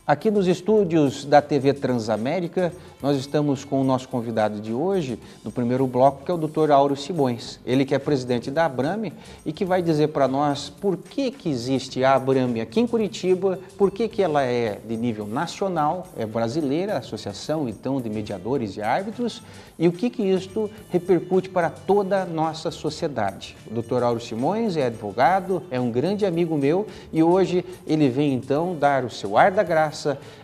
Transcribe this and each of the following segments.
Aqui nos estúdios da TV Transamérica, nós estamos com o nosso convidado de hoje, no primeiro bloco, que é o Dr. Áureo Simões. Ele que é presidente da Abrame e que vai dizer para nós por que existe a Abrame aqui em Curitiba, por que ela é de nível nacional, é brasileira, Associação então de Mediadores e Árbitros, e o que isto repercute para toda a nossa sociedade. O Dr. Áureo Simões é advogado, é um grande amigo meu e hoje ele vem então dar o seu ar da graça,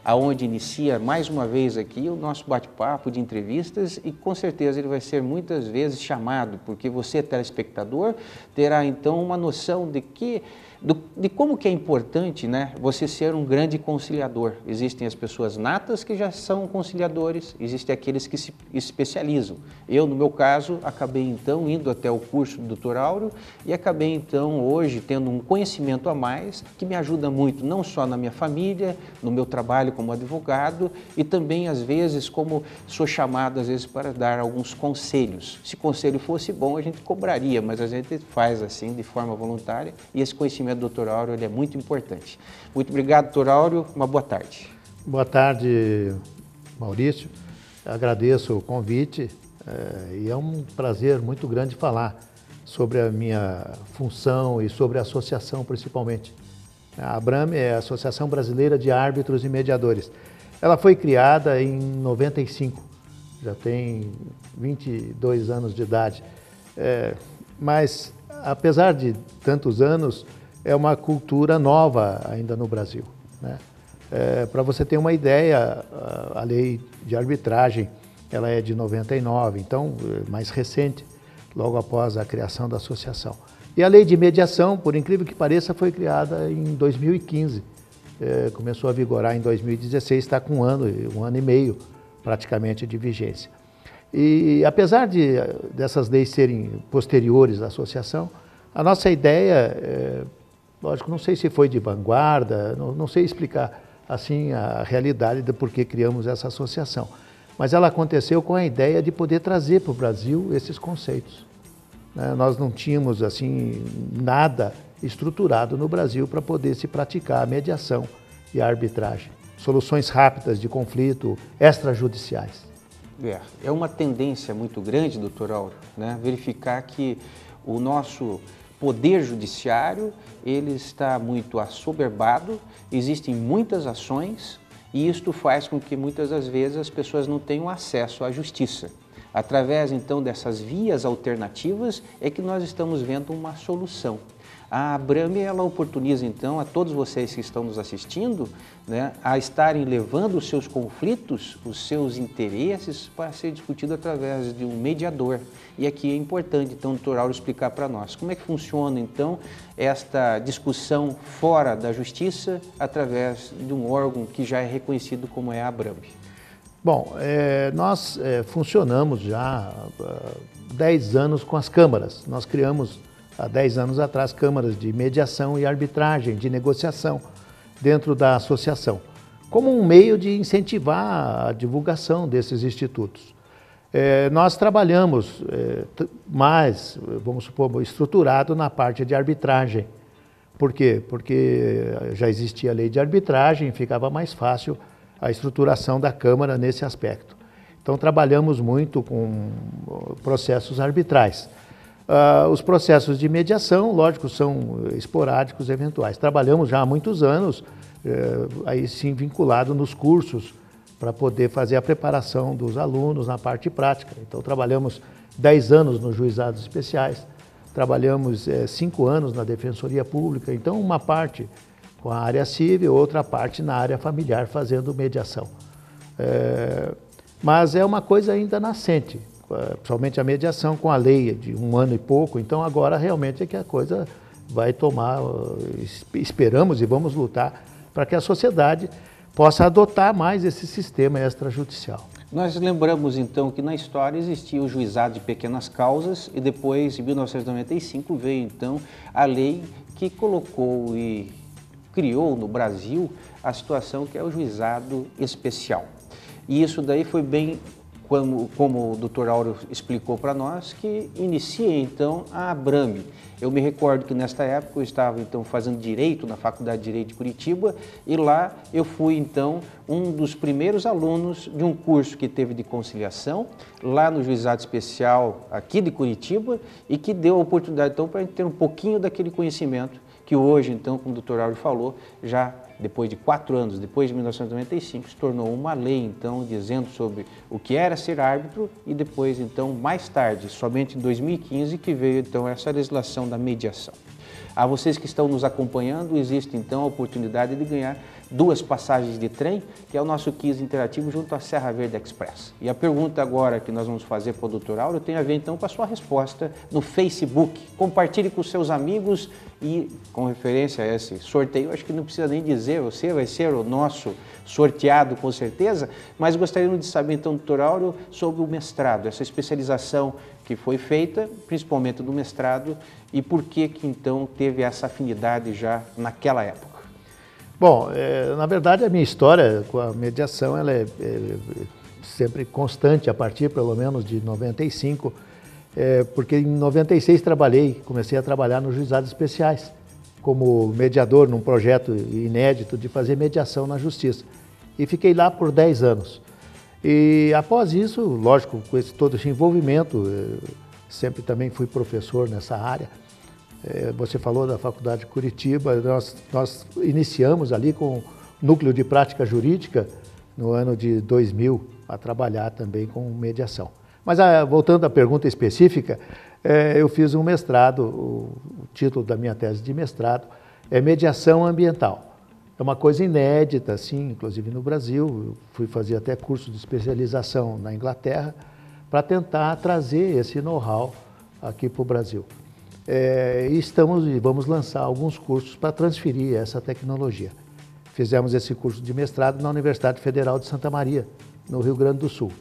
aonde inicia mais uma vez aqui o nosso bate-papo de entrevistas e com certeza ele vai ser muitas vezes chamado, porque você, telespectador, terá então uma noção de como que é importante, né, você ser um grande conciliador. Existem as pessoas natas que já são conciliadores, existem aqueles que se especializam. Eu, no meu caso, acabei então indo até o curso do Dr. Áureo e acabei então hoje tendo um conhecimento a mais que me ajuda muito, não só na minha família, no meu trabalho como advogado e também às vezes como sou chamado às vezes para dar alguns conselhos. Se conselho fosse bom a gente cobraria, mas a gente faz assim de forma voluntária e esse conhecimento do Dr. Áureo ele é muito importante. Muito obrigado, Dr. Áureo. Uma boa tarde. Boa tarde, Maurício. Agradeço o convite e é um prazer muito grande falar sobre a minha função e sobre a associação principalmente. A Abrame é a Associação Brasileira de Árbitros e Mediadores. Ela foi criada em 95, já tem 22 anos de idade, mas apesar de tantos anos, é uma cultura nova ainda no Brasil, né? Para você ter uma ideia, a lei de arbitragem ela é de 99, então mais recente, logo após a criação da associação. E a lei de mediação, por incrível que pareça, foi criada em 2015, começou a vigorar em 2016, está com um ano e meio praticamente de vigência. E apesar dessas leis serem posteriores à associação, a nossa ideia, lógico, não sei se foi de vanguarda, não sei explicar assim a realidade de por que criamos essa associação, mas ela aconteceu com a ideia de poder trazer para o Brasil esses conceitos. Nós não tínhamos assim nada estruturado no Brasil para poder se praticar a mediação e a arbitragem, soluções rápidas de conflito extrajudiciais. É uma tendência muito grande, Dr. Áureo, né, verificar que o nosso poder judiciário ele está muito assoberbado, existem muitas ações e isto faz com que muitas das vezes as pessoas não tenham acesso à justiça. Através então dessas vias alternativas é que nós estamos vendo uma solução. A Abrame ela oportuniza então a todos vocês que estão nos assistindo, né, a estarem levando os seus conflitos, os seus interesses para ser discutido através de um mediador. E aqui é importante então o Dr. Áureo explicar para nós como é que funciona então esta discussão fora da justiça através de um órgão que já é reconhecido como é a Abrame. Bom, nós funcionamos já há 10 anos com as câmaras. Nós criamos há 10 anos atrás câmaras de mediação e arbitragem, de negociação dentro da associação, como um meio de incentivar a divulgação desses institutos. Nós trabalhamos mais, vamos supor, estruturado na parte de arbitragem. Por quê? Porque já existia a lei de arbitragem, ficava mais fácil a estruturação da Câmara nesse aspecto. Então, trabalhamos muito com processos arbitrais. Os processos de mediação, lógico, são esporádicos, eventuais. Trabalhamos já há muitos anos, aí sim vinculado nos cursos, para poder fazer a preparação dos alunos na parte prática. Então, trabalhamos 10 anos nos juizados especiais, trabalhamos 5 anos na Defensoria Pública, então uma parte com a área civil, outra parte na área familiar, fazendo mediação. Mas é uma coisa ainda nascente, principalmente a mediação com a lei de 1 ano e pouco, então agora realmente é que a coisa vai tomar, esperamos e vamos lutar para que a sociedade possa adotar mais esse sistema extrajudicial. Nós lembramos então que na história existia o juizado de pequenas causas e depois, em 1995, veio então a lei que colocou e criou no Brasil a situação que é o juizado especial. E isso daí foi bem, como o Dr. Áureo explicou para nós, que inicia então a Abrame. Eu me recordo que nesta época eu estava então fazendo Direito na Faculdade de Direito de Curitiba e lá eu fui então um dos primeiros alunos de um curso que teve de conciliação lá no Juizado Especial aqui de Curitiba e que deu a oportunidade então para a gente ter um pouquinho daquele conhecimento que hoje então, como o doutor Áureo falou, já depois de 4 anos, depois de 1995, se tornou uma lei, então, dizendo sobre o que era ser árbitro e depois, então, mais tarde, somente em 2015, que veio, então, essa legislação da mediação. A vocês que estão nos acompanhando, existe, então, a oportunidade de ganhar 2 passagens de trem, que é o nosso quiz interativo junto à Serra Verde Express. E a pergunta agora que nós vamos fazer para o doutor Áureo tem a ver, então, com a sua resposta no Facebook. Compartilhe com seus amigos e, com referência a esse sorteio, acho que não precisa nem dizer, você vai ser o nosso sorteado, com certeza, mas gostaríamos de saber, então, doutor Áureo, sobre o mestrado, essa especialização que foi feita, principalmente do mestrado, e por que, então, teve essa afinidade já naquela época. Bom, na verdade a minha história com a mediação ela é sempre constante, a partir pelo menos de 95, porque em 96 comecei a trabalhar nos juizados especiais, como mediador num projeto inédito de fazer mediação na justiça. E fiquei lá por 10 anos. E após isso, lógico, com todo esse envolvimento, sempre também fui professor nessa área. Você falou da Faculdade de Curitiba, nós iniciamos ali com o Núcleo de Prática Jurídica no ano de 2000 a trabalhar também com mediação. Mas voltando à pergunta específica, eu fiz um mestrado, o título da minha tese de mestrado é Mediação Ambiental. É uma coisa inédita, assim, inclusive no Brasil, eu fui fazer até curso de especialização na Inglaterra para tentar trazer esse know-how aqui para o Brasil. E vamos lançar alguns cursos para transferir essa tecnologia. Fizemos esse curso de mestrado na Universidade Federal de Santa Maria, no Rio Grande do Sul.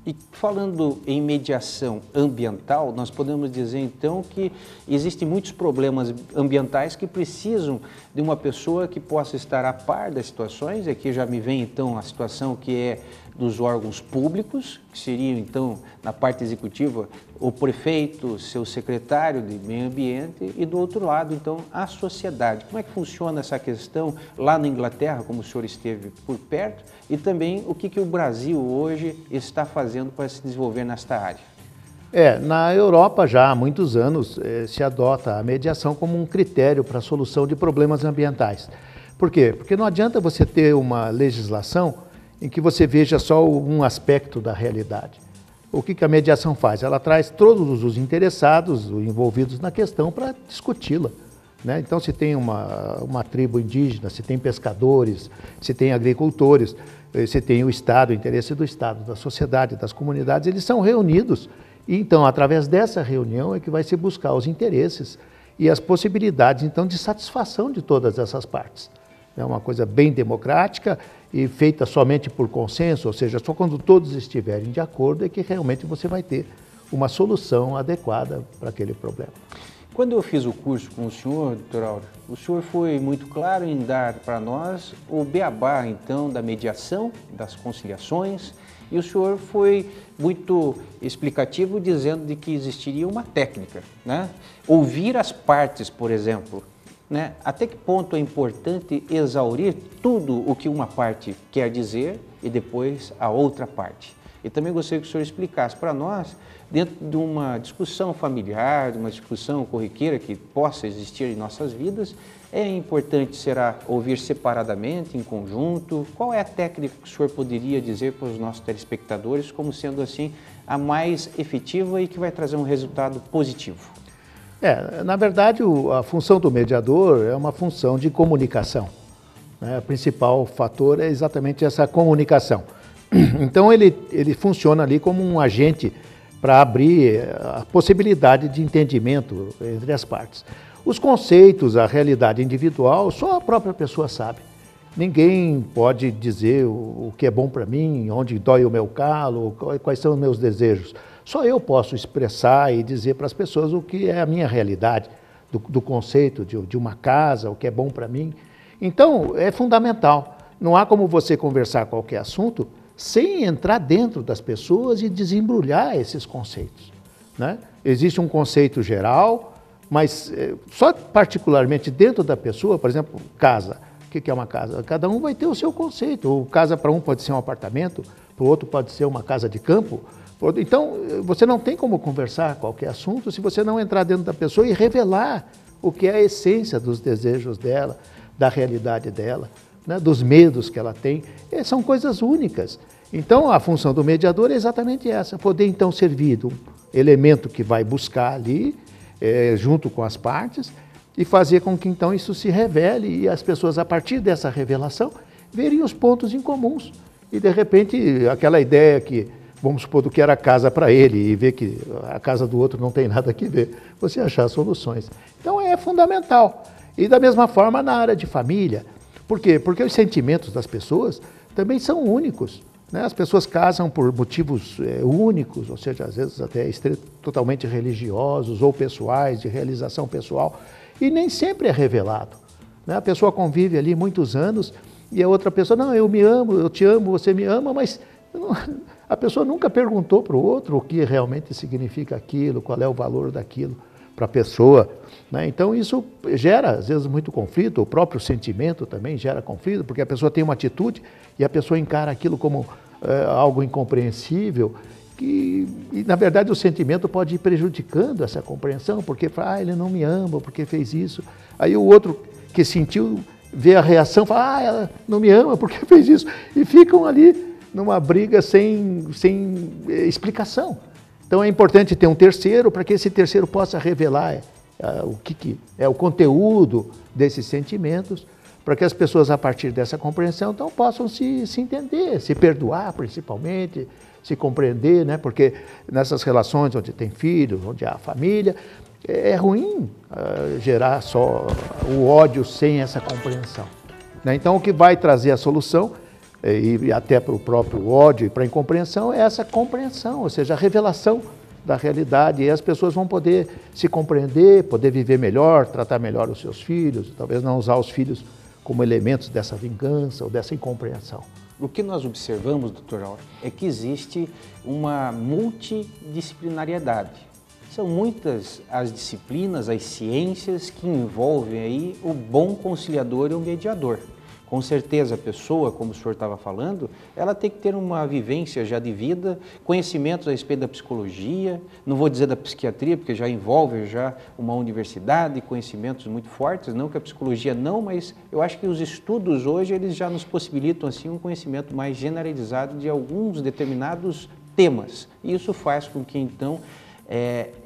E falando em mediação ambiental, nós podemos dizer então que existem muitos problemas ambientais que precisam de uma pessoa que possa estar a par das situações. Aqui já me vem então a situação que é dos órgãos públicos, que seriam então na parte executiva o prefeito, seu secretário de meio ambiente e do outro lado então a sociedade. Como é que funciona essa questão lá na Inglaterra, como o senhor esteve por perto, e também o que o Brasil hoje está fazendo para se desenvolver nesta área? Na Europa já há muitos anos se adota a mediação como um critério para a solução de problemas ambientais. Por quê? Porque não adianta você ter uma legislação em que você veja só um aspecto da realidade. O que a mediação faz? Ela traz todos os interessados, os envolvidos na questão, para discuti-la. Né? Então, se tem uma tribo indígena, se tem pescadores, se tem agricultores, se tem o Estado, o interesse do Estado, da sociedade, das comunidades, eles são reunidos. E, então, através dessa reunião é que vai se buscar os interesses e as possibilidades, então, de satisfação de todas essas partes. É uma coisa bem democrática e feita somente por consenso, ou seja, só quando todos estiverem de acordo é que realmente você vai ter uma solução adequada para aquele problema. Quando eu fiz o curso com o senhor, doutor Áureo, o senhor foi muito claro em dar para nós o beabá, então, da mediação, das conciliações, e o senhor foi muito explicativo dizendo de que existiria uma técnica, né? Ouvir as partes, por exemplo. Né? Até que ponto é importante exaurir tudo o que uma parte quer dizer e depois a outra parte? E também gostaria que o senhor explicasse para nós, dentro de uma discussão familiar, de uma discussão corriqueira que possa existir em nossas vidas, é importante, será, ouvir separadamente, em conjunto? Qual é a técnica que o senhor poderia dizer para os nossos telespectadores como sendo assim a mais efetiva e que vai trazer um resultado positivo? Na verdade, a função do mediador é uma função de comunicação. Né? O principal fator é exatamente essa comunicação. Então, ele funciona ali como um agente para abrir a possibilidade de entendimento entre as partes. Os conceitos, a realidade individual, só a própria pessoa sabe. Ninguém pode dizer o que é bom para mim, onde dói o meu calo, quais são os meus desejos. Só eu posso expressar e dizer para as pessoas o que é a minha realidade, do conceito de uma casa, o que é bom para mim. Então, é fundamental. Não há como você conversar qualquer assunto sem entrar dentro das pessoas e desembrulhar esses conceitos. Né? Existe um conceito geral, Mas só particularmente dentro da pessoa, por exemplo, casa. O que é uma casa? Cada um vai ter o seu conceito. Ou casa para um pode ser um apartamento, para o outro pode ser uma casa de campo. Então, você não tem como conversar qualquer assunto se você não entrar dentro da pessoa e revelar o que é a essência dos desejos dela, da realidade dela, né, dos medos que ela tem. São coisas únicas. Então, a função do mediador é exatamente essa, poder então servir de um elemento que vai buscar ali, junto com as partes, e fazer com que então isso se revele e as pessoas, a partir dessa revelação, verem os pontos em comuns. E, de repente, aquela ideia que, vamos supor, do que era a casa para ele e ver que a casa do outro não tem nada que ver, você achar soluções. Então, é fundamental. E, da mesma forma, na área de família. Por quê? Porque os sentimentos das pessoas também são únicos. Né? As pessoas casam por motivos únicos, ou seja, às vezes até totalmente religiosos ou pessoais, de realização pessoal, e nem sempre é revelado. Né? A pessoa convive ali muitos anos e a outra pessoa, não, eu me amo, eu te amo, você me ama, mas a pessoa nunca perguntou para o outro o que realmente significa aquilo, qual é o valor daquilo para a pessoa. Né? Então isso gera, às vezes, muito conflito, o próprio sentimento também gera conflito, porque a pessoa tem uma atitude e a pessoa encara aquilo como algo incompreensível, e na verdade o sentimento pode ir prejudicando essa compreensão, porque ele não me ama, porque fez isso. Aí o outro que sentiu, vê a reação, fala, ela não me ama, porque fez isso. E ficam ali numa briga sem explicação. Então é importante ter um terceiro, para que esse terceiro possa revelar o que é o conteúdo desses sentimentos, para que as pessoas, a partir dessa compreensão, então, possam se entender, se perdoar, principalmente, se compreender, né? Porque nessas relações onde tem filhos, onde há família, é ruim gerar só o ódio sem essa compreensão. Né? Então, o que vai trazer a solução, e até para o próprio ódio e para a incompreensão, é essa compreensão, ou seja, a revelação da realidade, e as pessoas vão poder se compreender, poder viver melhor, tratar melhor os seus filhos, talvez não usar os filhos como elementos dessa vingança ou dessa incompreensão. O que nós observamos, doutor Auro, é que existe uma multidisciplinariedade. São muitas as disciplinas, as ciências que envolvem aí o bom conciliador e o mediador. Com certeza a pessoa, como o senhor estava falando, ela tem que ter uma vivência já de vida, conhecimentos a respeito da psicologia, não vou dizer da psiquiatria, porque já envolve já uma universidade, conhecimentos muito fortes, não que a psicologia não, mas eu acho que os estudos hoje eles já nos possibilitam assim um conhecimento mais generalizado de alguns determinados temas. E isso faz com que então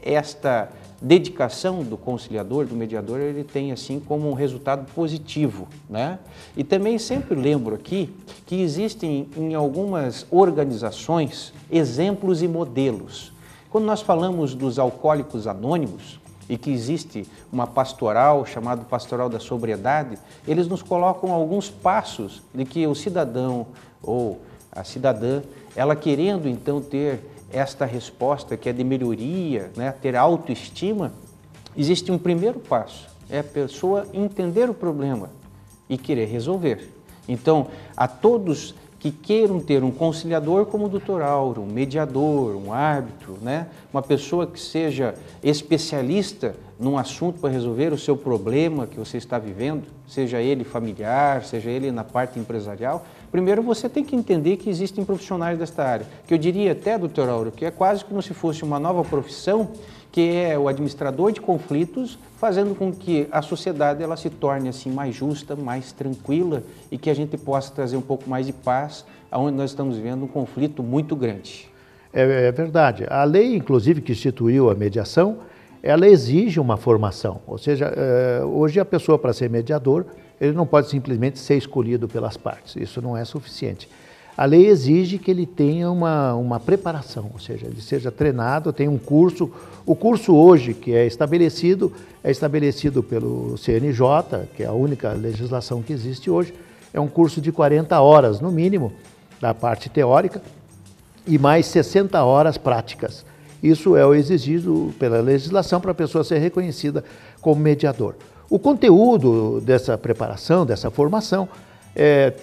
esta dedicação do conciliador, do mediador, ele tem assim como um resultado positivo, né? E também sempre lembro aqui que existem em algumas organizações exemplos e modelos. Quando nós falamos dos alcoólicos anônimos e que existe uma pastoral chamada Pastoral da Sobriedade, eles nos colocam alguns passos de que o cidadão ou a cidadã, ela querendo então ter esta resposta que é de melhoria, né, ter autoestima, existe um primeiro passo, é a pessoa entender o problema e querer resolver. Então, a todos que queiram ter um conciliador como o Dr. Auro, um mediador, um árbitro, né, uma pessoa que seja especialista num assunto para resolver o seu problema que você está vivendo, seja ele familiar, seja ele na parte empresarial, primeiro você tem que entender que existem profissionais desta área, que eu diria até, doutor Auro, que é quase como se fosse uma nova profissão, que é o administrador de conflitos, fazendo com que a sociedade ela se torne assim mais justa, mais tranquila e que a gente possa trazer um pouco mais de paz, aonde nós estamos vivendo um conflito muito grande. É verdade. A lei, inclusive, que instituiu a mediação, ela exige uma formação. Ou seja, hoje a pessoa, para ser mediador, ele não pode simplesmente ser escolhido pelas partes. Isso não é suficiente. A lei exige que ele tenha uma preparação, ou seja, ele seja treinado, tenha um curso. O curso hoje que é estabelecido pelo CNJ, que é a única legislação que existe hoje. É um curso de 40 horas, no mínimo, da parte teórica, e mais 60 horas práticas. Isso é o exigido pela legislação para a pessoa ser reconhecida como mediador. O conteúdo dessa preparação, dessa formação,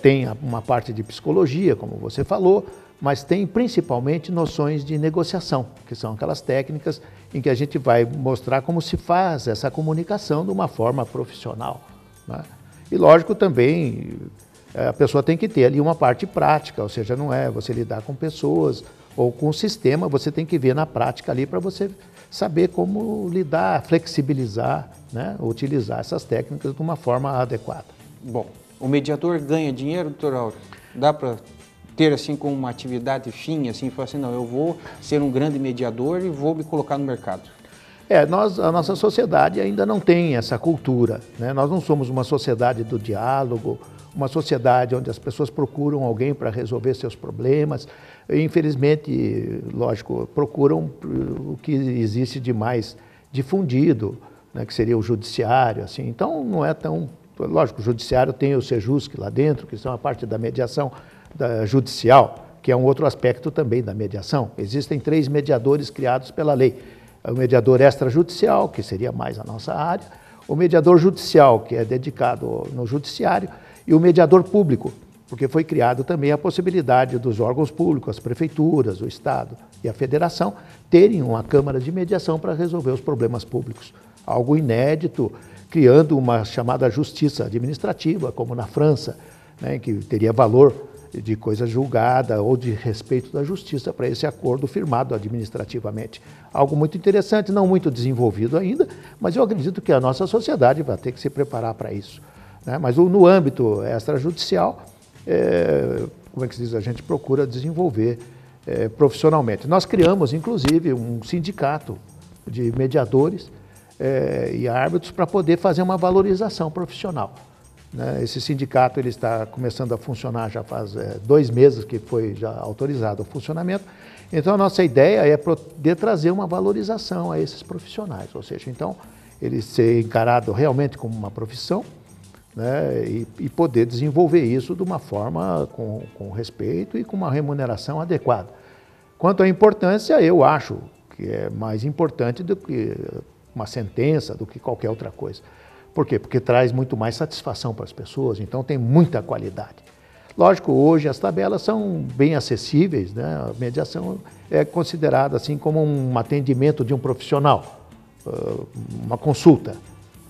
tem uma parte de psicologia, como você falou, mas tem principalmente noções de negociação, que são aquelas técnicas em que a gente vai mostrar como se faz essa comunicação de uma forma profissional, né? E lógico também, a pessoa tem que ter ali uma parte prática, ou seja, não é você lidar com pessoas ou com o sistema, você tem que ver na prática ali para você saber como lidar, flexibilizar, né? Utilizar essas técnicas de uma forma adequada. Bom, o mediador ganha dinheiro, doutor Áureo? Dá para ter assim como uma atividade fim, assim, falar assim, não, eu vou ser um grande mediador e vou me colocar no mercado? A nossa sociedade ainda não tem essa cultura, né? Nós não somos uma sociedade do diálogo, uma sociedade onde as pessoas procuram alguém para resolver seus problemas. E, infelizmente, lógico, procuram o que existe de mais difundido, né, que seria o judiciário, assim. Então, não é tão... Lógico, o judiciário tem o Sejusc lá dentro, que são a parte da mediação judicial, que é um outro aspecto também da mediação. Existem 3 mediadores criados pela lei. O mediador extrajudicial, que seria mais a nossa área, o mediador judicial, que é dedicado no judiciário, e o mediador público, porque foi criado também a possibilidade dos órgãos públicos, as prefeituras, o Estado e a Federação, terem uma Câmara de Mediação para resolver os problemas públicos. Algo inédito, criando uma chamada justiça administrativa, como na França, né, que teria valor de coisa julgada ou de respeito da justiça para esse acordo firmado administrativamente. Algo muito interessante, não muito desenvolvido ainda, mas eu acredito que a nossa sociedade vai ter que se preparar para isso, né? Mas no âmbito extrajudicial, como é que se diz, a gente procura desenvolver profissionalmente. Nós criamos, inclusive, um sindicato de mediadores e árbitros para poder fazer uma valorização profissional, né? Esse sindicato ele está começando a funcionar já faz 2 meses que foi já autorizado o funcionamento. Então, a nossa ideia é poder trazer uma valorização a esses profissionais, ou seja, então, ele ser encarado realmente como uma profissão, né? E poder desenvolver isso de uma forma com respeito e com uma remuneração adequada. Quanto à importância, eu acho que é mais importante do que uma sentença, do que qualquer outra coisa. Por quê? Porque traz muito mais satisfação para as pessoas, então tem muita qualidade. Lógico, hoje as tabelas são bem acessíveis, né? A mediação é considerada assim como um atendimento de um profissional, uma consulta,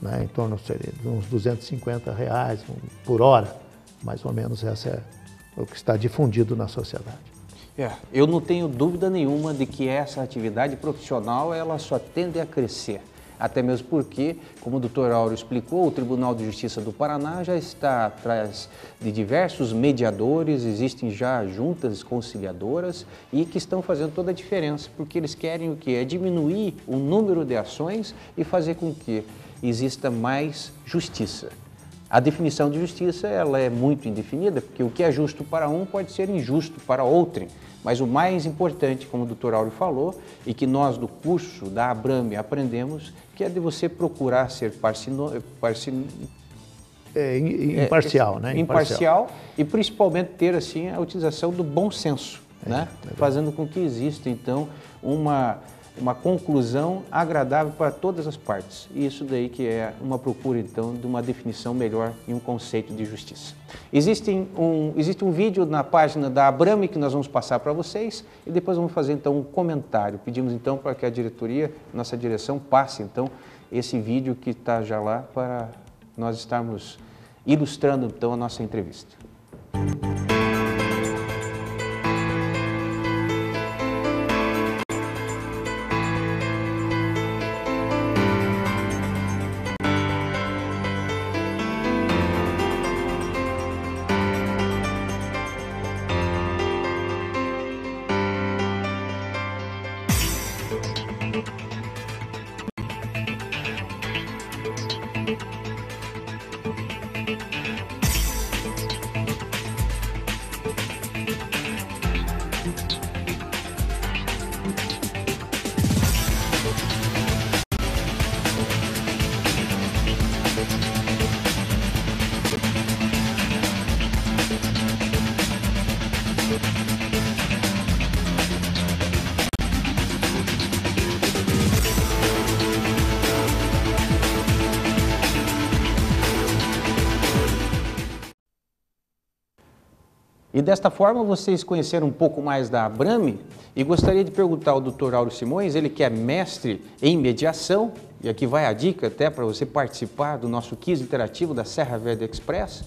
né? Em torno de uns R$250 por hora, mais ou menos essa é o que está difundido na sociedade. Eu não tenho dúvida nenhuma de que essa atividade profissional ela só tende a crescer. Até mesmo porque, como o doutor Áureo explicou, o Tribunal de Justiça do Paraná já está atrás de diversos mediadores, existem já juntas conciliadoras e que estão fazendo toda a diferença, porque eles querem o quê? É diminuir o número de ações e fazer com que exista mais justiça. A definição de justiça ela é muito indefinida, porque o que é justo para um pode ser injusto para outro. Mas o mais importante, como o doutor Áureo falou, e que nós do curso da Abrame aprendemos, que é de você procurar ser imparcial, né? Imparcial e principalmente ter assim a utilização do bom senso, né? Fazendo com que exista então uma conclusão agradável para todas as partes. E isso daí que é uma procura, então, de uma definição melhor e um conceito de justiça. Existe um vídeo na página da Abrame que nós vamos passar para vocês e depois vamos fazer, então, um comentário. Pedimos, então, para que a diretoria, nossa direção, passe, então, esse vídeo que está já lá para nós estarmos ilustrando, então, a nossa entrevista. E desta forma vocês conheceram um pouco mais da Abrame e gostaria de perguntar ao Dr. Áureo Simões, ele que é mestre em mediação, e aqui vai a dica até para você participar do nosso quiz interativo da Serra Verde Express,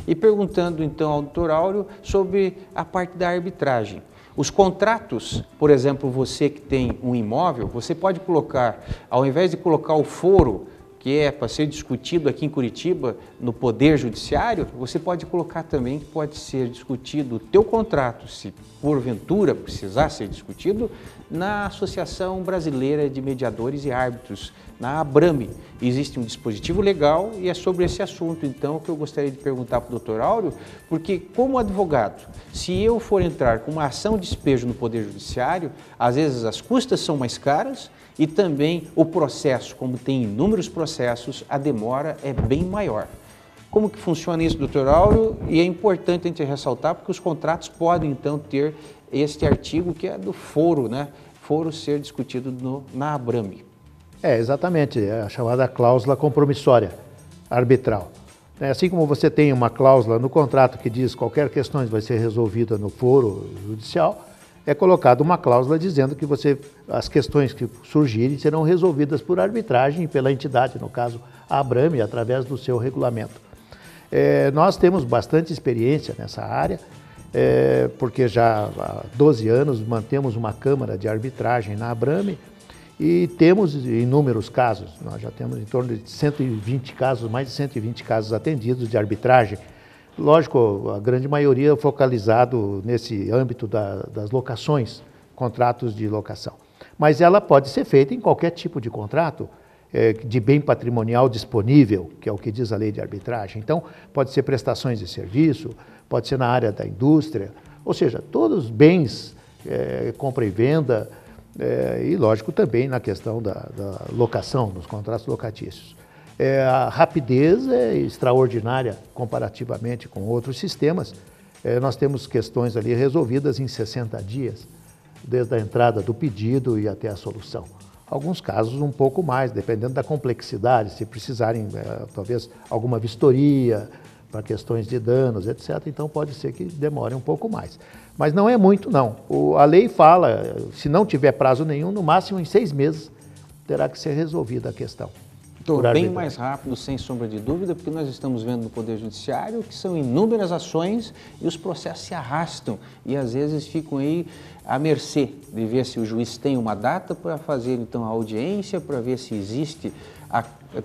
e perguntando então ao Dr. Áureo sobre a parte da arbitragem. Os contratos, por exemplo, você que tem um imóvel, você pode colocar, ao invés de colocar o foro, que é para ser discutido aqui em Curitiba, no Poder Judiciário, você pode colocar também que pode ser discutido o teu contrato, se porventura precisar ser discutido, na Associação Brasileira de Mediadores e Árbitros, na Abrame. Existe um dispositivo legal e é sobre esse assunto, então, que eu gostaria de perguntar para o Dr. Áureo, porque como advogado, se eu for entrar com uma ação de despejo no Poder Judiciário, às vezes as custas são mais caras, e também o processo, como tem inúmeros processos, a demora é bem maior. Como que funciona isso, Dr. Áureo? E é importante a gente ressaltar, porque os contratos podem, então, ter este artigo que é do foro, né? Foro ser discutido na Abrame. Exatamente, é a chamada cláusula compromissória arbitral. Assim como você tem uma cláusula no contrato que diz que qualquer questão vai ser resolvida no foro judicial, é colocada uma cláusula dizendo que as questões que surgirem serão resolvidas por arbitragem pela entidade, no caso a Abrame, através do seu regulamento. Nós temos bastante experiência nessa área, porque já há 12 anos mantemos uma câmara de arbitragem na Abrame e temos inúmeros casos. Nós já temos em torno de 120 casos, mais de 120 casos atendidos de arbitragem. Lógico, a grande maioria focalizado nesse âmbito das locações, contratos de locação. Mas ela pode ser feita em qualquer tipo de contrato de bem patrimonial disponível, que é o que diz a lei de arbitragem. Então, pode ser prestações de serviço, pode ser na área da indústria, ou seja, todos os bens, compra e venda, e lógico também na questão da locação, dos contratos locatícios. A rapidez é extraordinária comparativamente com outros sistemas. Nós temos questões ali resolvidas em 60 dias, desde a entrada do pedido e até a solução. Alguns casos um pouco mais, dependendo da complexidade, se precisarem talvez alguma vistoria para questões de danos, etc. Então pode ser que demore um pouco mais. Mas não é muito não. A lei fala, se não tiver prazo nenhum, no máximo em 6 meses terá que ser resolvida a questão. Bem mais rápido, sem sombra de dúvida, porque nós estamos vendo no Poder Judiciário que são inúmeras ações e os processos se arrastam e às vezes ficam aí à mercê de ver se o juiz tem uma data para fazer então a audiência, para ver se existe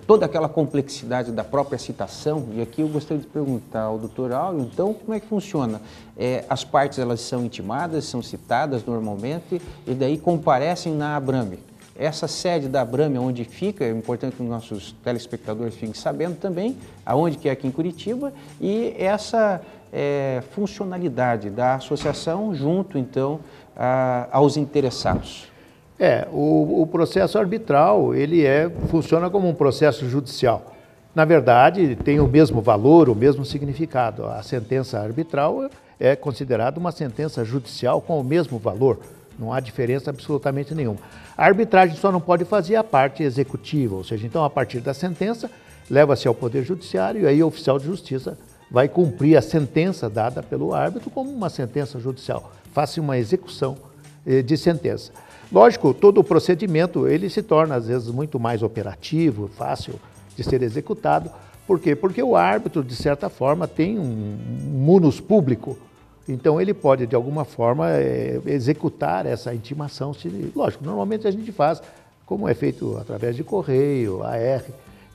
toda aquela complexidade da própria citação. E aqui eu gostaria de perguntar ao Dr. Áureo, então, como é que funciona? As partes elas são intimadas, são citadas normalmente e daí comparecem na Abrame. Essa sede da Abrame, onde fica, é importante que os nossos telespectadores fiquem sabendo também, aonde que é aqui em Curitiba, e essa funcionalidade da associação junto, então, aos interessados. O processo arbitral, ele funciona como um processo judicial. Na verdade, tem o mesmo valor, o mesmo significado. A sentença arbitral é considerada uma sentença judicial com o mesmo valor. Não há diferença absolutamente nenhuma. A arbitragem só não pode fazer a parte executiva, ou seja, então a partir da sentença, leva-se ao Poder Judiciário e aí o oficial de justiça vai cumprir a sentença dada pelo árbitro como uma sentença judicial. Faz-se uma execução de sentença. Lógico, todo o procedimento ele se torna às vezes muito mais operativo, fácil de ser executado. Por quê? Porque o árbitro, de certa forma, tem um munus público. Então, ele pode, de alguma forma, executar essa intimação. Lógico, normalmente a gente faz, como é feito através de correio, AR,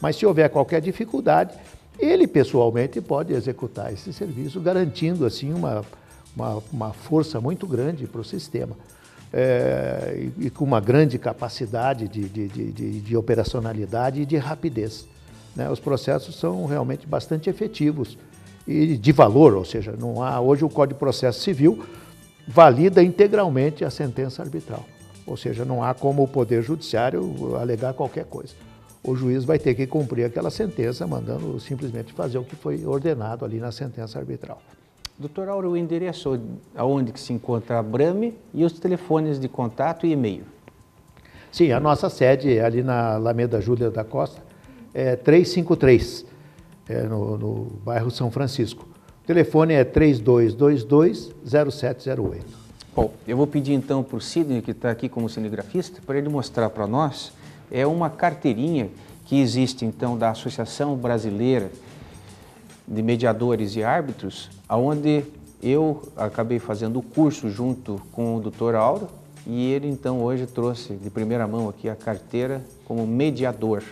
mas se houver qualquer dificuldade, ele pessoalmente pode executar esse serviço, garantindo, assim, uma força muito grande para o sistema. E com uma grande capacidade de operacionalidade e de rapidez. Os processos são realmente bastante efetivos e de valor, ou seja, não há, hoje o Código de Processo Civil valida integralmente a sentença arbitral, ou seja, não há como o Poder Judiciário alegar qualquer coisa. O juiz vai ter que cumprir aquela sentença, mandando simplesmente fazer o que foi ordenado ali na sentença arbitral. Dr. Áureo, o endereço aonde que se encontra a Abrame e os telefones de contato e e-mail? Sim, a nossa sede é ali na Alameda Júlia da Costa, 353, no bairro São Francisco. O telefone é 3222-0708. Bom, eu vou pedir então para o Sidney, que está aqui como cinegrafista, para ele mostrar para nós, é uma carteirinha que existe então da Associação Brasileira de Mediadores e Árbitros, onde eu acabei fazendo o curso junto com o Dr. Auro, e ele então hoje trouxe de primeira mão aqui a carteira como mediador.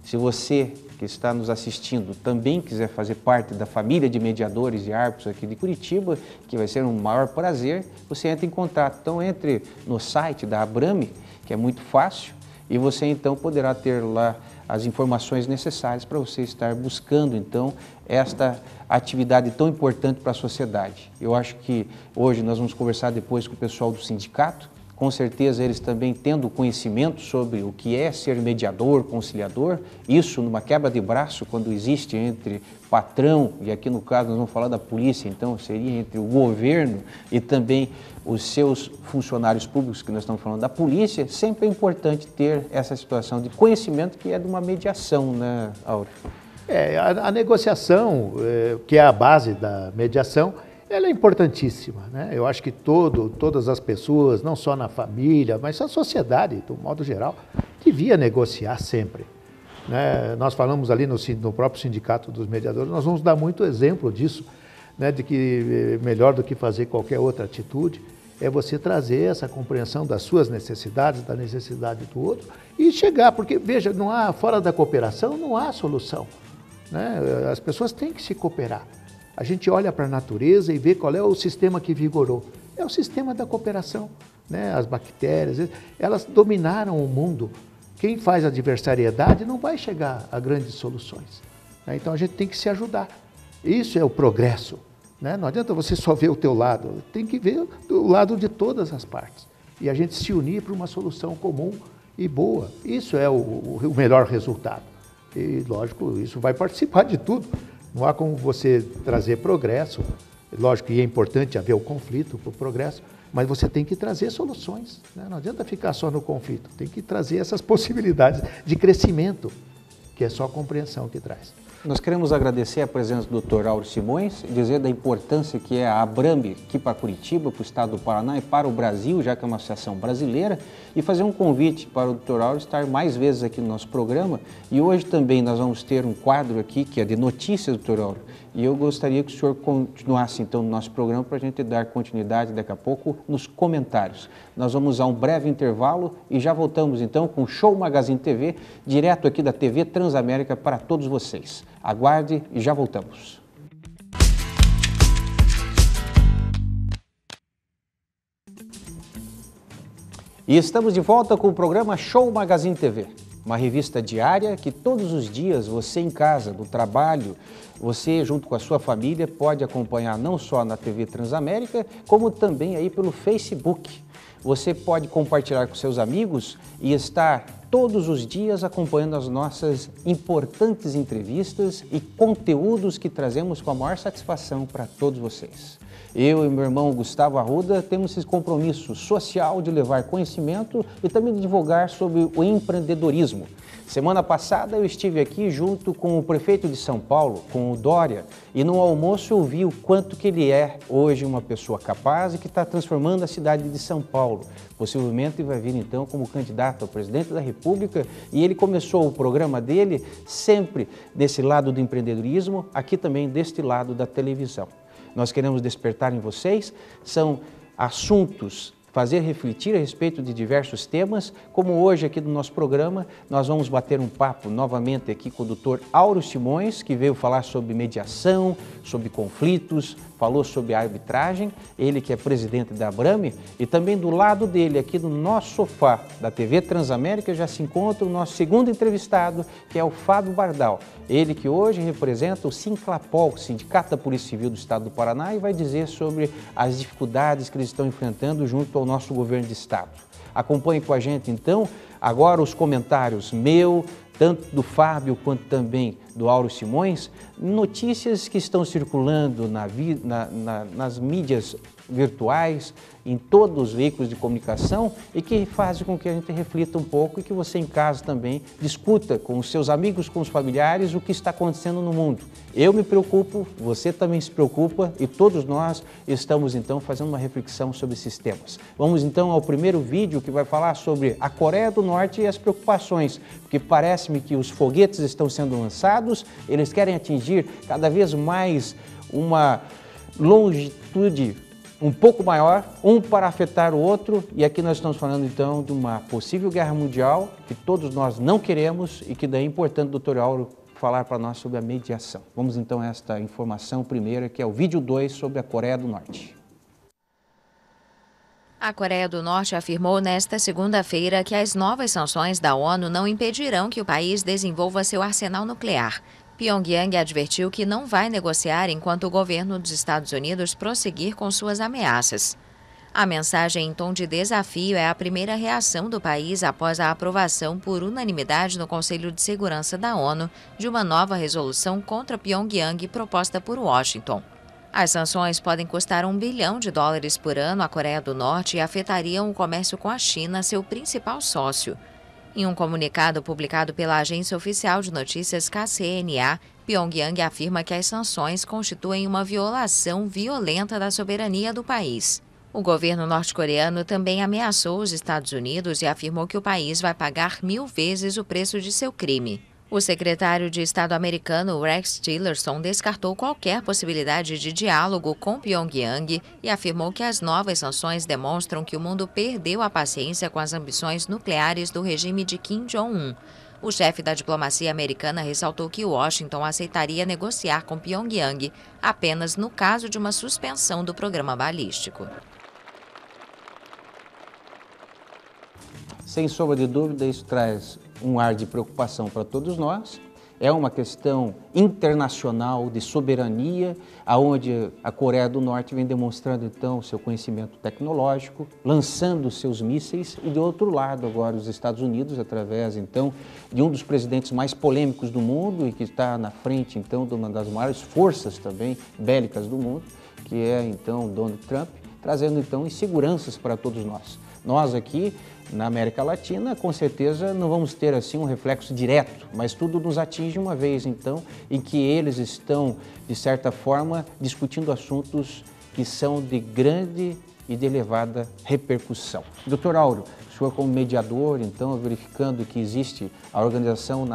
Se você que está nos assistindo também quiser fazer parte da família de mediadores e árbitros aqui de Curitiba, que vai ser um maior prazer, você entra em contato. Então entre no site da Abrame, que é muito fácil, e você então poderá ter lá as informações necessárias para você estar buscando então esta atividade tão importante para a sociedade. Eu acho que hoje nós vamos conversar depois com o pessoal do sindicato, com certeza eles também tendo conhecimento sobre o que é ser mediador, conciliador, isso numa quebra de braço quando existe entre patrão, e aqui no caso nós vamos falar da polícia, então seria entre o governo e também os seus funcionários públicos, que nós estamos falando da polícia, sempre é importante ter essa situação de conhecimento que é de uma mediação, né, Auro? A negociação, que é a base da mediação, ela é importantíssima, né? Eu acho que todas as pessoas, não só na família, mas a sociedade, do modo geral, devia negociar sempre, né? Nós falamos ali no próprio Sindicato dos Mediadores, nós vamos dar muito exemplo disso, né? De que melhor do que fazer qualquer outra atitude é você trazer essa compreensão das suas necessidades, da necessidade do outro e chegar, porque veja, fora da cooperação não há solução, né? As pessoas têm que se cooperar. A gente olha para a natureza e vê qual é o sistema que vigorou. É o sistema da cooperação, né? As bactérias, elas dominaram o mundo. Quem faz adversariedade não vai chegar a grandes soluções, né? Então a gente tem que se ajudar. Isso é o progresso, né? Não adianta você só ver o teu lado, tem que ver o lado de todas as partes. E a gente se unir para uma solução comum e boa. Isso é o melhor resultado. E, lógico, isso vai participar de tudo. Não há como você trazer progresso, lógico que é importante haver o conflito para o progresso, mas você tem que trazer soluções, né? Não adianta ficar só no conflito, tem que trazer essas possibilidades de crescimento, que é só a compreensão que traz. Nós queremos agradecer a presença do Dr. Auro Simões, dizer da importância que é a Abrame aqui para Curitiba, para o estado do Paraná e para o Brasil, já que é uma associação brasileira, e fazer um convite para o Dr. Auro estar mais vezes aqui no nosso programa. E hoje também nós vamos ter um quadro aqui que é de notícias, Dr. Auro, e eu gostaria que o senhor continuasse então no nosso programa para a gente dar continuidade daqui a pouco nos comentários. Nós vamos a um breve intervalo e já voltamos então com o Show Magazine TV, direto aqui da TV Transamérica para todos vocês. Aguarde e já voltamos. E estamos de volta com o programa Show Magazine TV, uma revista diária que todos os dias você em casa, no trabalho, você junto com a sua família pode acompanhar não só na TV Transamérica, como também aí pelo Facebook. Você pode compartilhar com seus amigos e estar todos os dias acompanhando as nossas importantes entrevistas e conteúdos que trazemos com a maior satisfação para todos vocês. Eu e meu irmão Gustavo Arruda temos esse compromisso social de levar conhecimento e também de divulgar sobre o empreendedorismo. Semana passada eu estive aqui junto com o prefeito de São Paulo, com o Dória, e no almoço eu vi o quanto que ele é hoje uma pessoa capaz e que está transformando a cidade de São Paulo. Possivelmente vai vir então como candidato ao presidente da República, e ele começou o programa dele sempre desse lado do empreendedorismo, aqui também deste lado da televisão. Nós queremos despertar em vocês, são assuntos, fazer refletir a respeito de diversos temas, como hoje aqui no nosso programa, nós vamos bater um papo novamente aqui com o Dr. Auro Simões, que veio falar sobre mediação, sobre conflitos, falou sobre arbitragem, ele que é presidente da Abrame, e também do lado dele, aqui no nosso sofá da TV Transamérica, já se encontra o nosso segundo entrevistado, que é o Fábio Bardal. Ele que hoje representa o Sinclapol, Sindicato da Polícia Civil do Estado do Paraná, e vai dizer sobre as dificuldades que eles estão enfrentando junto ao nosso governo de Estado. Acompanhe com a gente então, agora os comentários meu, tanto do Fábio quanto também do Auro Simões, notícias que estão circulando nas mídias virtuais, em todos os veículos de comunicação e que fazem com que a gente reflita um pouco e que você em casa também discuta com os seus amigos, com os familiares, o que está acontecendo no mundo. Eu me preocupo, você também se preocupa e todos nós estamos então fazendo uma reflexão sobre esses temas. Vamos então ao primeiro vídeo que vai falar sobre a Coreia do Norte e as preocupações, porque parece-me que os foguetes estão sendo lançados, eles querem atingir cada vez mais uma longitude um pouco maior, um para afetar o outro, e aqui nós estamos falando então de uma possível guerra mundial que todos nós não queremos e que daí é importante o Dr. Auro falar para nós sobre a mediação. Vamos então a esta informação primeira, que é o vídeo 2 sobre a Coreia do Norte. A Coreia do Norte afirmou nesta segunda-feira que as novas sanções da ONU não impedirão que o país desenvolva seu arsenal nuclear. Pyongyang advertiu que não vai negociar enquanto o governo dos Estados Unidos prosseguir com suas ameaças. A mensagem em tom de desafio é a primeira reação do país após a aprovação por unanimidade no Conselho de Segurança da ONU de uma nova resolução contra Pyongyang proposta por Washington. As sanções podem custar $1 bilhão por ano à Coreia do Norte e afetariam o comércio com a China, seu principal sócio. Em um comunicado publicado pela agência oficial de notícias KCNA, Pyongyang afirma que as sanções constituem uma violação violenta da soberania do país. O governo norte-coreano também ameaçou os Estados Unidos e afirmou que o país vai pagar 1000 vezes o preço de seu crime. O secretário de Estado americano Rex Tillerson descartou qualquer possibilidade de diálogo com Pyongyang e afirmou que as novas sanções demonstram que o mundo perdeu a paciência com as ambições nucleares do regime de Kim Jong-un. O chefe da diplomacia americana ressaltou que Washington aceitaria negociar com Pyongyang apenas no caso de uma suspensão do programa balístico. Sem sombra de dúvida, isso traz um ar de preocupação para todos nós. É uma questão internacional de soberania, aonde a Coreia do Norte vem demonstrando então seu conhecimento tecnológico, lançando seus mísseis, e de outro lado agora os Estados Unidos, através então de um dos presidentes mais polêmicos do mundo e que está na frente então de uma das maiores forças também bélicas do mundo, que é então Donald Trump, trazendo então inseguranças para todos nós. Nós aqui na América Latina, com certeza, não vamos ter assim um reflexo direto, mas tudo nos atinge uma vez, então, em que eles estão, de certa forma, discutindo assuntos que são de grande e de elevada repercussão. Dr. Auro, o senhor como mediador, então, verificando que existe a Organização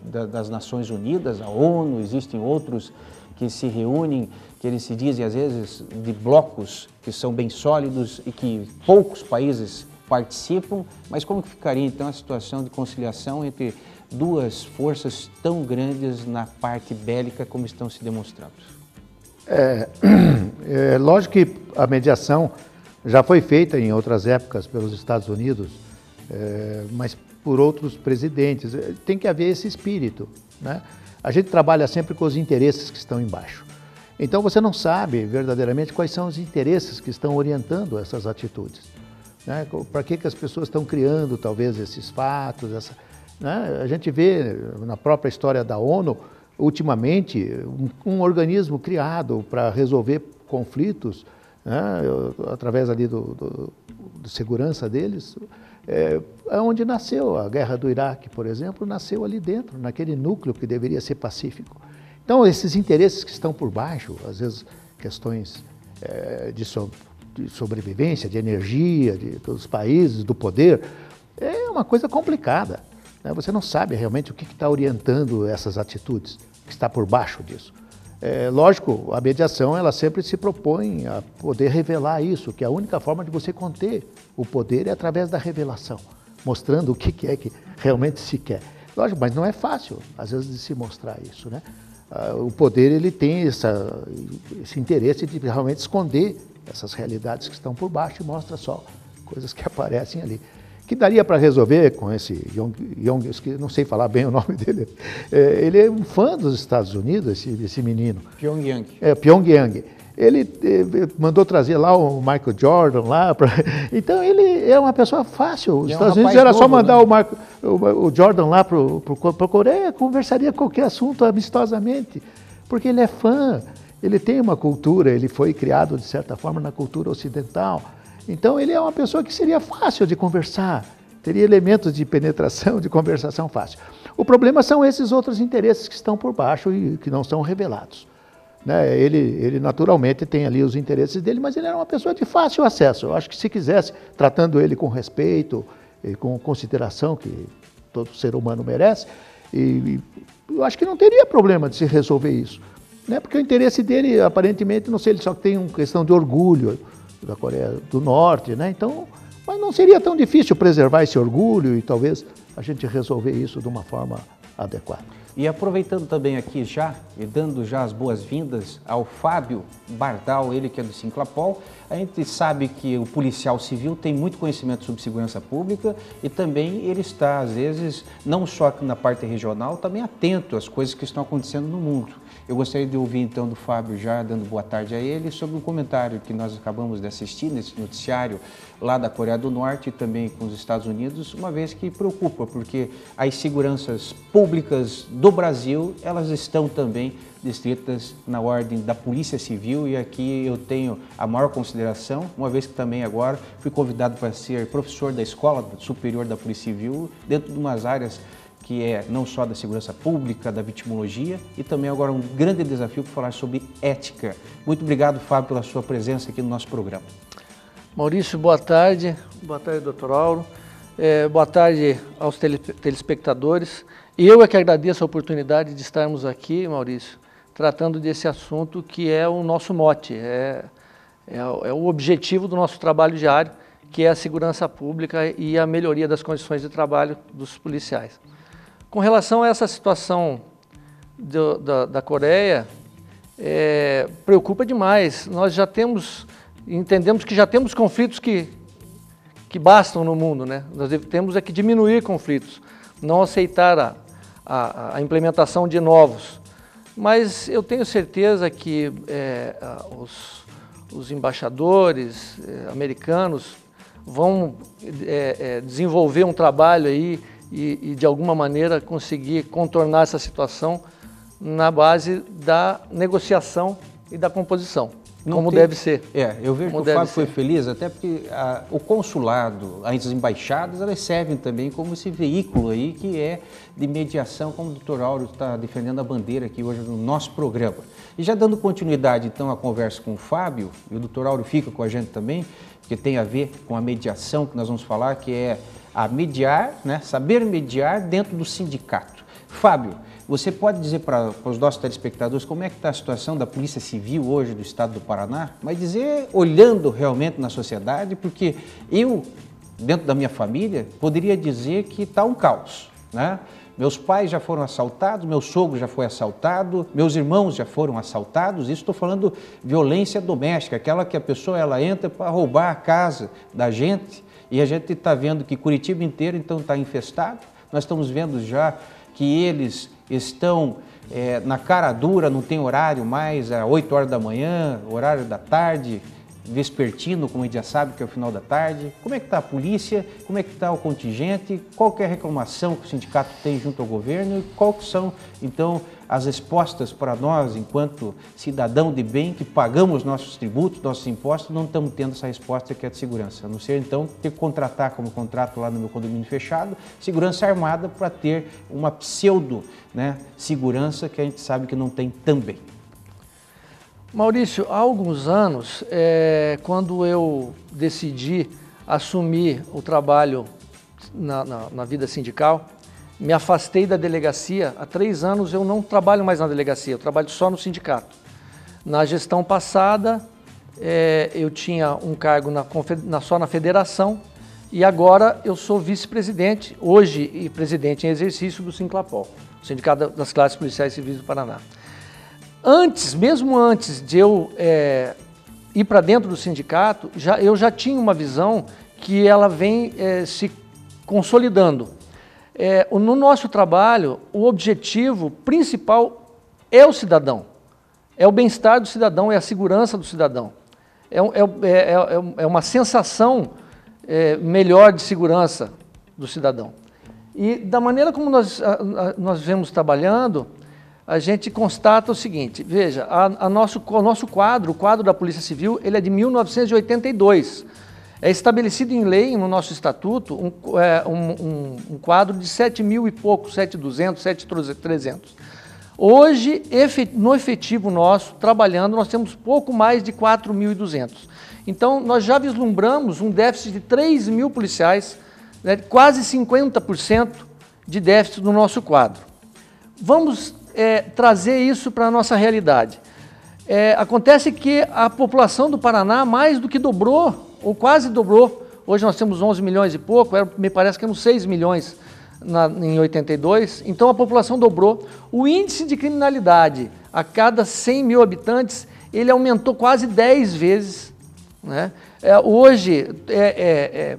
das Nações Unidas, a ONU, existem outros que se reúnem, que eles se dizem, às vezes, de blocos que são bem sólidos e que poucos países participam, mas como que ficaria então a situação de conciliação entre duas forças tão grandes na parte bélica como estão se demonstrando? Lógico que a mediação já foi feita em outras épocas pelos Estados Unidos, mas por outros presidentes. Tem que haver esse espírito, né? A gente trabalha sempre com os interesses que estão embaixo. Então você não sabe verdadeiramente quais são os interesses que estão orientando essas atitudes. Né? Para que as pessoas estão criando talvez esses fatos, né? A gente vê na própria história da ONU, ultimamente, um organismo criado para resolver conflitos, né? Através ali de segurança deles, é onde nasceu a guerra do Iraque, por exemplo, nasceu ali dentro, naquele núcleo que deveria ser pacífico. Então, esses interesses que estão por baixo, às vezes questões de sobrevivência, de energia, dos países, do poder, é uma coisa complicada, né? Você não sabe realmente o que está orientando essas atitudes, o que está por baixo disso. Lógico, a mediação ela sempre se propõe a poder revelar isso, que a única forma de você conter o poder é através da revelação, mostrando o que é que realmente se quer. Lógico, mas não é fácil, às vezes, de se mostrar isso, né? O poder ele tem esse interesse de realmente esconder essas realidades que estão por baixo e mostra só coisas que aparecem ali. que daria para resolver com esse Yong, que não sei falar bem o nome dele. Ele é um fã dos Estados Unidos, esse menino. Pyongyang. Pyongyang. Ele mandou trazer lá o Michael Jordan lá. Então ele é uma pessoa fácil. Os Estados Unidos era só mandar o Jordan lá para a Coreia, conversaria qualquer assunto amistosamente, porque ele é fã, ele tem uma cultura, ele foi criado de certa forma na cultura ocidental. Então ele é uma pessoa que seria fácil de conversar, teria elementos de penetração, de conversação fácil. O problema são esses outros interesses que estão por baixo e que não são revelados. Né? Ele naturalmente tem ali os interesses dele, mas ele era uma pessoa de fácil acesso. Eu acho que se quisesse, tratando ele com respeito e com consideração que todo ser humano merece, eu acho que não teria problema de se resolver isso. Né? Porque o interesse dele, aparentemente, não sei, ele só tem uma questão de orgulho da Coreia do Norte, né? Então, mas não seria tão difícil preservar esse orgulho e talvez a gente resolver isso de uma forma adequada. E aproveitando também aqui já, e dando já as boas-vindas ao Fábio Bardal, ele que é do Sinclapol, a gente sabe que o policial civil tem muito conhecimento sobre segurança pública e também ele está, às vezes, não só aqui na parte regional, também atento às coisas que estão acontecendo no mundo. Eu gostaria de ouvir então do Fábio, já dando boa tarde a ele, sobre um comentário que nós acabamos de assistir nesse noticiário lá da Coreia do Norte e também com os Estados Unidos, uma vez que preocupa, porque as seguranças públicas do Brasil, elas estão também distritas na ordem da Polícia Civil e aqui eu tenho a maior consideração, uma vez que também agora fui convidado para ser professor da Escola Superior da Polícia Civil, dentro de umas áreas que é não só da segurança pública, da vitimologia e também agora um grande desafio para falar sobre ética. Muito obrigado, Fábio, pela sua presença aqui no nosso programa. Maurício, boa tarde, doutor Auro, boa tarde aos telespectadores. Eu é que agradeço a oportunidade de estarmos aqui, Maurício, tratando desse assunto que é o nosso mote, é o objetivo do nosso trabalho diário, que é a segurança pública e a melhoria das condições de trabalho dos policiais. Com relação a essa situação da Coreia, preocupa demais. Nós já entendemos que já temos conflitos que bastam no mundo, né? Nós temos que diminuir conflitos, não aceitar a implementação de novos. Mas eu tenho certeza que os embaixadores americanos vão desenvolver um trabalho aí e de alguma maneira conseguir contornar essa situação na base da negociação e da composição, deve ser. Eu vejo que o Fábio foi feliz, até porque o consulado, as embaixadas, elas servem também como esse veículo aí que é de mediação, como o doutor Auro está defendendo a bandeira aqui hoje no nosso programa. E já dando continuidade então à conversa com o Fábio, e o doutor Auro fica com a gente também, que tem a ver com a mediação que nós vamos falar, que é a mediar, né, saber mediar dentro do sindicato. Fábio, você pode dizer para os nossos telespectadores como é que está a situação da Polícia Civil hoje do Estado do Paraná? Mas dizer, olhando realmente na sociedade, porque eu, dentro da minha família, poderia dizer que está um caos, né? Meus pais já foram assaltados, meu sogro já foi assaltado, meus irmãos já foram assaltados. Isso estou falando violência doméstica, aquela que a pessoa ela entra para roubar a casa da gente e a gente está vendo que Curitiba inteira então está infestado. Nós estamos vendo já que eles estão na cara dura, não tem horário mais, às 8 horas da manhã, horário da tarde, vespertino, como a gente já sabe que é o final da tarde. Como é que está a polícia? Como é que está o contingente? Qual que é a reclamação que o sindicato tem junto ao governo? E quais são, então, as respostas para nós, enquanto cidadão de bem, que pagamos nossos tributos, nossos impostos, não estamos tendo essa resposta que é de segurança. A não ser, então, ter que contratar, como contrato lá no meu condomínio fechado, segurança armada para ter uma pseudo, né, segurança que a gente sabe que não tem também. Maurício, há alguns anos, quando eu decidi assumir o trabalho na vida sindical, me afastei da delegacia. Há 3 anos eu não trabalho mais na delegacia, eu trabalho só no sindicato. Na gestão passada, eu tinha um cargo só na federação e agora eu sou vice-presidente, hoje e presidente em exercício do Sinclapol, Sindicato das Classes Policiais Civis do Paraná. Mesmo antes de eu ir para dentro do sindicato, eu já tinha uma visão que ela vem se consolidando. No nosso trabalho, o objetivo principal é o cidadão, é o bem-estar do cidadão, é a segurança do cidadão. É uma sensação melhor de segurança do cidadão. E da maneira como nós vemos trabalhando, a gente constata o seguinte, veja, o nosso quadro, o quadro da Polícia Civil, ele é de 1982. É estabelecido em lei, no nosso estatuto, um quadro de 7.000 e pouco, 7.200, 7.300. Hoje, no efetivo nosso, trabalhando, nós temos pouco mais de 4.200. Então, nós já vislumbramos um déficit de 3.000 policiais, né, quase 50% de déficit no nosso quadro. Vamos trazer isso para a nossa realidade. Acontece que a população do Paraná mais do que dobrou, ou quase dobrou. Hoje nós temos 11 milhões e pouco, me parece que eram 6 milhões em 82, então a população dobrou. O índice de criminalidade a cada 100 mil habitantes, ele aumentou quase 10 vezes. Né? Hoje,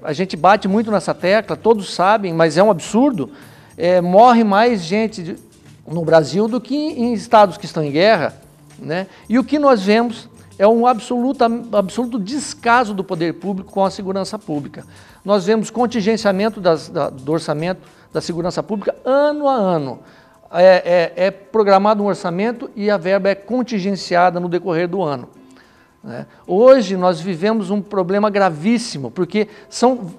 a gente bate muito nessa tecla, todos sabem, mas é um absurdo, morre mais gente no Brasil do que em estados que estão em guerra. Né? E o que nós vemos é um absoluto descaso do poder público com a segurança pública. Nós vemos contingenciamento do orçamento da segurança pública ano a ano. É programado um orçamento e a verba é contingenciada no decorrer do ano. Né? Hoje nós vivemos um problema gravíssimo, porque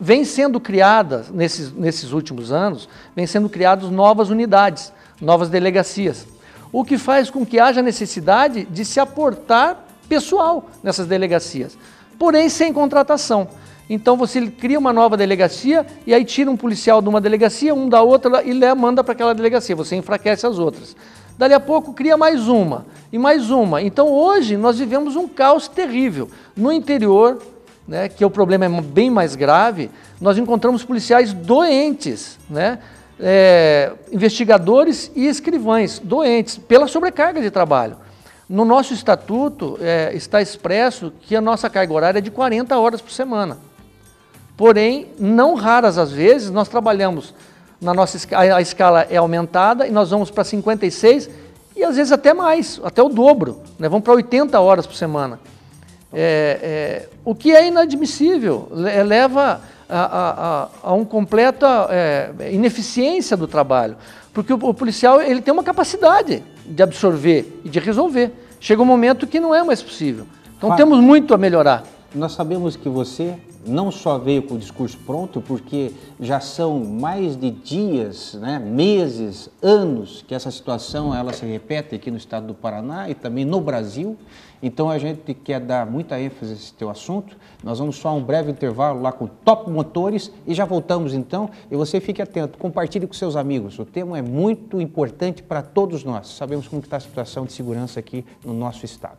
vem sendo criadas, nesses últimos anos, vem sendo criadas novas unidades, novas delegacias, o que faz com que haja necessidade de se aportar pessoal nessas delegacias, porém sem contratação. Então você cria uma nova delegacia e aí tira um policial de uma delegacia, um da outra e manda para aquela delegacia, você enfraquece as outras. Dali a pouco cria mais uma e mais uma. Então hoje nós vivemos um caos terrível. No interior, né, que o problema é bem mais grave, nós encontramos policiais doentes, né, investigadores e escrivães doentes pela sobrecarga de trabalho. No nosso estatuto está expresso que a nossa carga horária é de 40 horas por semana. Porém, não raras as vezes, nós trabalhamos, a escala é aumentada e nós vamos para 56 e às vezes até mais, até o dobro, né? Vamos para 80 horas por semana. O que é inadmissível, leva a uma completa ineficiência do trabalho, porque o policial ele tem uma capacidade de absorver e de resolver. Chega um momento que não é mais possível. Então temos muito a melhorar. Nós sabemos que você não só veio com o discurso pronto, porque já são mais de dias, né, meses, anos que essa situação ela se repete aqui no estado do Paraná e também no Brasil. Então a gente quer dar muita ênfase a esse teu assunto. Nós vamos só a um breve intervalo lá com Top Motores e já voltamos então. E você fique atento, compartilhe com seus amigos. O tema é muito importante para todos nós. Sabemos como está a situação de segurança aqui no nosso estado.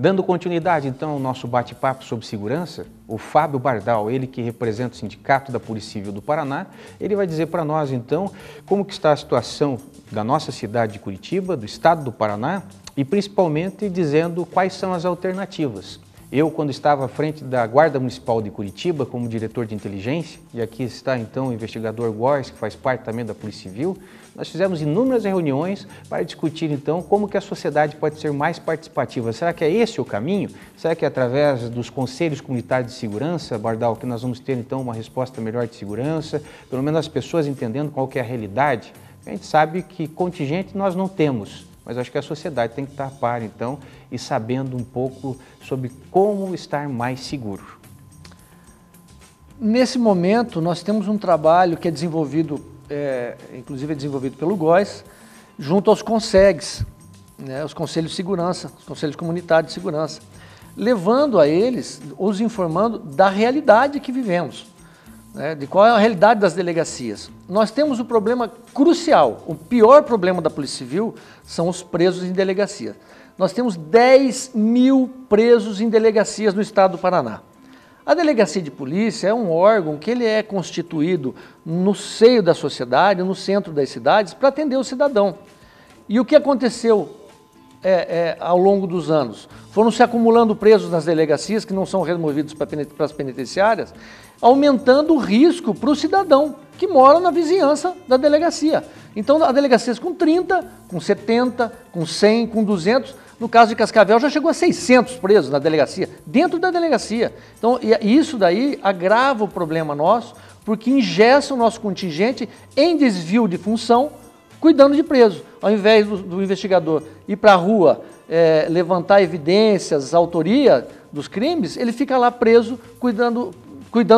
Dando continuidade, então, ao nosso bate-papo sobre segurança, o Fábio Bardal, ele que representa o Sindicato da Polícia Civil do Paraná, ele vai dizer para nós, então, como que está a situação da nossa cidade de Curitiba, do estado do Paraná, e principalmente dizendo quais são as alternativas. Eu, quando estava à frente da Guarda Municipal de Curitiba, como diretor de inteligência, e aqui está então o investigador Góes, que faz parte também da Polícia Civil, nós fizemos inúmeras reuniões para discutir então como que a sociedade pode ser mais participativa. Será que é esse o caminho? Será que é através dos conselhos comunitários de segurança, Bardal, que nós vamos ter então uma resposta melhor de segurança, pelo menos as pessoas entendendo qual que é a realidade? A gente sabe que contingente nós não temos, mas acho que a sociedade tem que estar a par, então, e sabendo um pouco sobre como estar mais seguro. Nesse momento, nós temos um trabalho que é desenvolvido, inclusive é desenvolvido pelo Góes, junto aos CONSEGs, né, os Conselhos de Segurança, os Conselhos Comunitários de Segurança, levando a eles, os informando da realidade que vivemos, né, de qual é a realidade das delegacias. Nós temos um problema crucial, o pior problema da Polícia Civil são os presos em delegacia. Nós temos 10 mil presos em delegacias no estado do Paraná. A delegacia de polícia é um órgão que ele é constituído no seio da sociedade, no centro das cidades, para atender o cidadão. E o que aconteceu ao longo dos anos? Foram se acumulando presos nas delegacias, que não são removidos para as penitenciárias, aumentando o risco para o cidadão que mora na vizinhança da delegacia. Então, há delegacias com 30, com 70, com 100, com 200. No caso de Cascavel, já chegou a 600 presos na delegacia, dentro da delegacia. Então, isso daí agrava o problema nosso, porque engessa o nosso contingente em desvio de função, cuidando de preso. Ao invés do investigador ir para a rua, levantar evidências, autoria dos crimes, ele fica lá preso, cuidando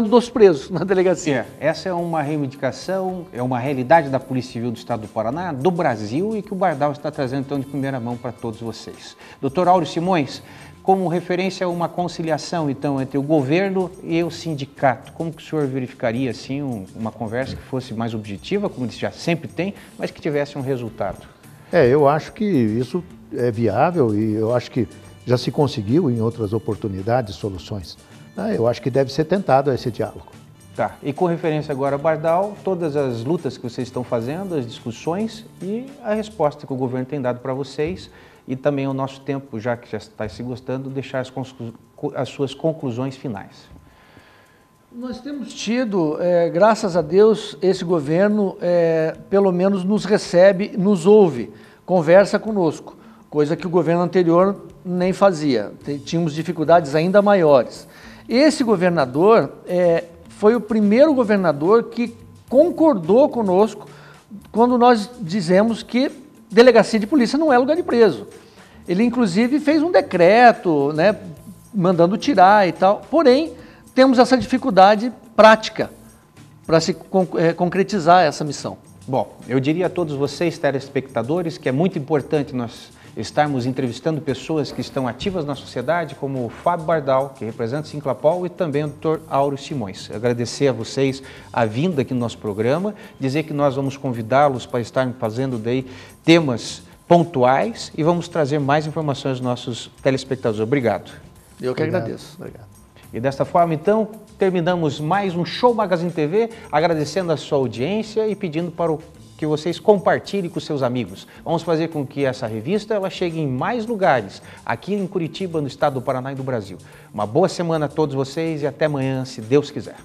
dos presos na delegacia. Essa é uma reivindicação, é uma realidade da Polícia Civil do Estado do Paraná, do Brasil, e que o Bardal está trazendo então de primeira mão para todos vocês. Dr. Áureo Simões, como referência a uma conciliação então entre o governo e o sindicato, como que o senhor verificaria assim uma conversa que fosse mais objetiva, como ele já sempre tem, mas que tivesse um resultado? Eu acho que isso é viável e eu acho que já se conseguiu em outras oportunidades, soluções. Eu acho que deve ser tentado esse diálogo. Tá, e com referência agora a Bardal, todas as lutas que vocês estão fazendo, as discussões e a resposta que o governo tem dado para vocês e também o nosso tempo, já que já está se gostando, deixar as suas conclusões finais. Nós temos tido, graças a Deus, esse governo pelo menos nos recebe, nos ouve, conversa conosco, coisa que o governo anterior nem fazia, tínhamos dificuldades ainda maiores. Esse governador foi o primeiro governador que concordou conosco quando nós dizemos que delegacia de polícia não é lugar de preso. Ele, inclusive, fez um decreto, né, mandando tirar e tal, porém, temos essa dificuldade prática para se concretizar essa missão. Bom, eu diria a todos vocês, telespectadores, que é muito importante nós estarmos entrevistando pessoas que estão ativas na sociedade, como o Fábio Bardal, que representa o Sinclapol, e também o Dr. Áureo Simões. Agradecer a vocês a vinda aqui no nosso programa, dizer que nós vamos convidá-los para estarem fazendo daí temas pontuais e vamos trazer mais informações aos nossos telespectadores. Obrigado. Eu que agradeço. Obrigado. E desta forma, então, terminamos mais um Show Magazine TV, agradecendo a sua audiência e pedindo para que vocês compartilhem com seus amigos. Vamos fazer com que essa revista ela chegue em mais lugares, aqui em Curitiba, no estado do Paraná e do Brasil. Uma boa semana a todos vocês e até amanhã, se Deus quiser.